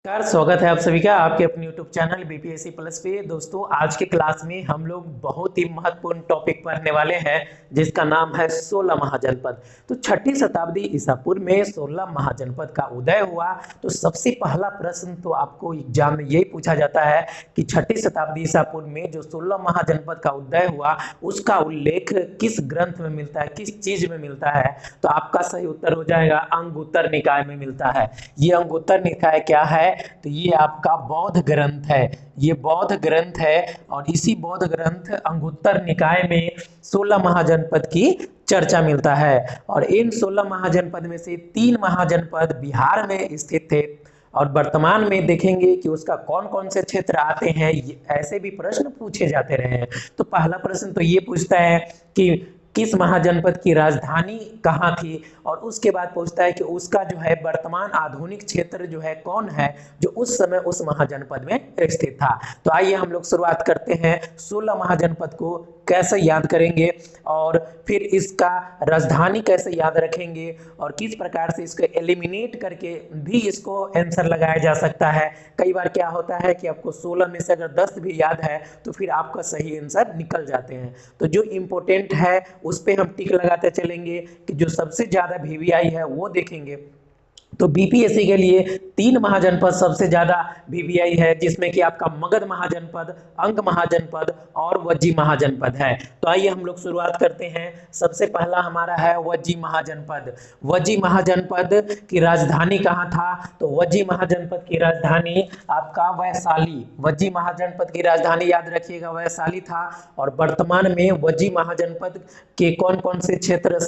नमस्कार, स्वागत है आप सभी का आपके अपने YouTube चैनल बीपीएससी प्लस पे। दोस्तों, आज के क्लास में हम लोग बहुत ही महत्वपूर्ण टॉपिक पढ़ने वाले हैं जिसका नाम है 16 महाजनपद। तो छठी शताब्दी ईसा पूर्व में 16 महाजनपद का उदय हुआ। तो सबसे पहला प्रश्न तो आपको एग्जाम में यही पूछा जाता है कि छठी शताब्दी ईसा पूर्व में जो 16 महाजनपद का उदय हुआ उसका उल्लेख किस ग्रंथ में मिलता है, किस चीज में मिलता है। तो आपका सही उत्तर हो जाएगा अंगुत्तर निकाय में मिलता है। ये अंगुत्तर निकाय क्या है? तो ये आपका बौद्ध ग्रंथ है। ये बौद्ध ग्रंथ है और इसी बौद्ध ग्रंथ अंगुत्तर निकाय में 16 महाजनपद की चर्चा मिलता है। और इन 16 महाजनपद में से 3 महाजनपद बिहार में स्थित थे और वर्तमान में देखेंगे कि उसका कौन कौन से क्षेत्र आते हैं। ऐसे भी प्रश्न पूछे जाते रहे हैं। तो पहला प्रश्न तो ये पूछता है कि किस महाजनपद की राजधानी कहाँ थी, और उसके बाद पूछता है कि उसका जो है वर्तमान आधुनिक क्षेत्र जो है कौन है जो उस समय उस महाजनपद में स्थित था। तो आइए हम लोग शुरुआत करते हैं 16 महाजनपद को कैसे याद करेंगे और फिर इसका राजधानी कैसे याद रखेंगे और किस प्रकार से इसको एलिमिनेट करके भी इसको आंसर लगाया जा सकता है। कई बार क्या होता है कि आपको 16 में से अगर 10 भी याद है तो फिर आपका सही आंसर निकल जाते हैं। तो जो इम्पोर्टेंट है उस पे हम टिक लगाते चलेंगे कि जो सबसे ज्यादा वीवीआई है वो देखेंगे। तो बीपीएससी के लिए 3 महाजनपद सबसे ज्यादा वीवीआई है, जिसमें कि आपका मगध महाजनपद, अंग महाजनपद और वज्जी महाजनपद है। तो आइए हम लोग शुरुआत करते हैं। सबसे पहला हमारा है वज्जी महाजनपद। वज्जी महाजनपद की राजधानी कहाँ था? तो वज्जी महाजनपद की राजधानी आपका वैशाली, वज्जी महाजनपद की राजधानी याद रखिएगा वैशाली था। और वर्तमान में वज्जी महाजनपद के कौन कौन से क्षेत्र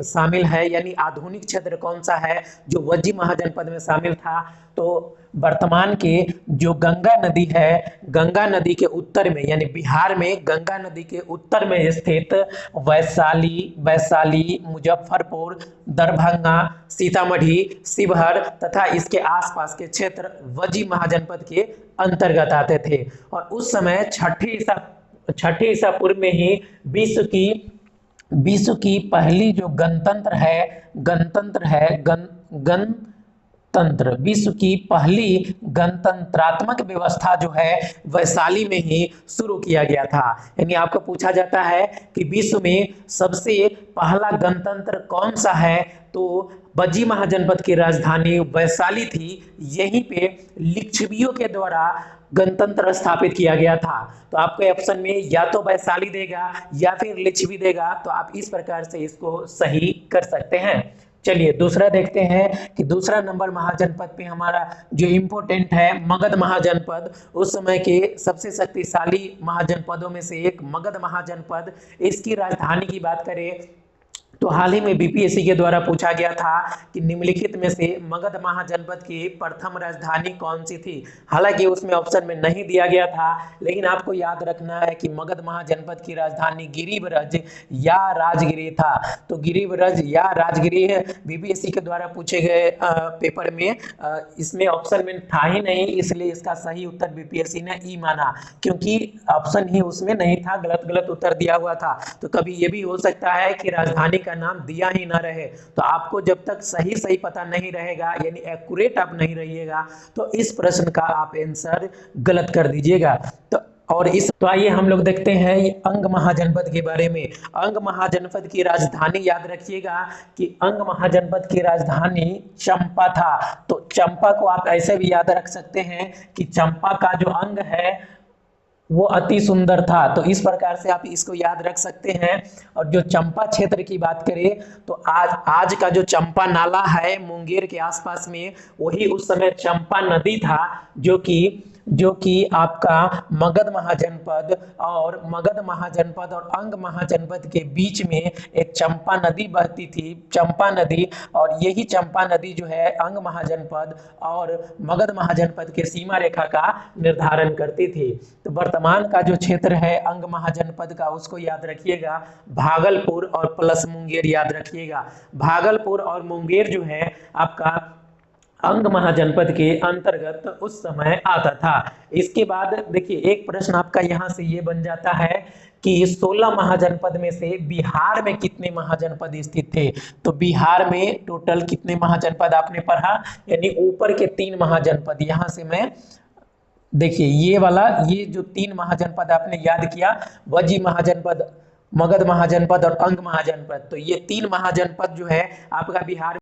शामिल है, यानी आधुनिक क्षेत्र कौन सा है जो वज्जी महाजनपद में शामिल था? तो वर्तमान के जो गंगा नदी है, गंगा नदी के उत्तर में यानी बिहार में गंगा नदी के उत्तर में स्थित वैशाली, मुजफ्फरपुर, दरभंगा, सीतामढ़ी, शिवहर तथा इसके आसपास के क्षेत्र वज्जी महाजनपद के अंतर्गत आते थे। और उस समय छठी ईसा पूर्व में ही विश्व की पहली जो गणतंत्र विश्व की पहली गणतंत्रात्मक व्यवस्था जो है वैशाली में ही शुरू किया गया था। यानी आपको पूछा जाता है कि विश्व में सबसे पहला गणतंत्र कौन सा है, तो वज्जी महाजनपद की राजधानी वैशाली थी। यहीं पे लिच्छवियों के द्वारा गणतंत्र स्थापित किया गया था। तो आपके ऑप्शन में या तो वैशाली देगा या फिर लिच्छवी देगा, तो आप इस प्रकार से इसको सही कर सकते हैं। चलिए दूसरा देखते हैं कि दूसरा नंबर महाजनपद पे हमारा जो इम्पोर्टेंट है मगध महाजनपद। उस समय के सबसे शक्तिशाली महाजनपदों में से एक मगध महाजनपद। इसकी राजधानी की बात करें तो हाल ही में बीपीएससी के द्वारा पूछा गया था कि निम्नलिखित में से मगध महाजनपद की प्रथम राजधानी कौन सी थी। हालांकि उसमें ऑप्शन में नहीं दिया गया था, लेकिन आपको याद रखना है कि मगध महाजनपद की राजधानी गिरिब्रज या राजगिरी था। तो गिरिब्रज या राजगिरी बीपीएससी के द्वारा पूछे गए पेपर में इसमें ऑप्शन में था ही नहीं, इसलिए इसका सही उत्तर बीपीएससी ने ई माना, क्योंकि ऑप्शन ही उसमें नहीं था, गलत उत्तर दिया हुआ था। तो कभी ये भी हो सकता है कि राजधानी का नाम दिया ही ना रहे। तो आपको जब तक सही पता नहीं रहेगा, यानी एक्यूरेट आप नहीं रहिएगा, तो इस प्रश्न का आप आंसर गलत कर दीजिएगा। तो आइए हम लोग देखते हैं ये अंग महाजनपद के बारे में। अंग महाजनपद की राजधानी याद रखिएगा कि अंग महाजनपद की राजधानी चंपा था। तो चंपा को आप ऐसे भी याद रख सकते हैं कि चंपा का जो अंग है वो अति सुंदर था। तो इस प्रकार से आप इसको याद रख सकते हैं। और जो चंपा क्षेत्र की बात करें तो आज का जो चंपा नाला है मुंगेर के आसपास में, वही उस समय चंपा नदी था, जो कि आपका मगध महाजनपद और अंग महाजनपद के बीच में एक चंपा नदी बहती थी, चंपा नदी। और यही चंपा नदी जो है अंग महाजनपद और मगध महाजनपद के सीमा रेखा का निर्धारण करती थी। तो वर्तमान का जो क्षेत्र है अंग महाजनपद का, उसको याद रखिएगा भागलपुर और प्लस मुंगेर याद रखिएगा। भागलपुर और मुंगेर जो है आपका अंग महाजनपद के अंतर्गत उस समय आता था। इसके बाद देखिए एक प्रश्न आपका यहां से ये बन जाता है कि 16 महाजनपद में से बिहार में कितने महाजनपद स्थित थे। तो बिहार में टोटल कितने महाजनपद आपने पढ़ा, यानी ऊपर के 3 महाजनपद। यहां से मैं देखिए ये वाला, ये जो 3 महाजनपद आपने याद किया, वजी महाजनपद, मगध महाजनपद और अंग महाजनपद, तो ये 3 महाजनपद जो है आपका बिहार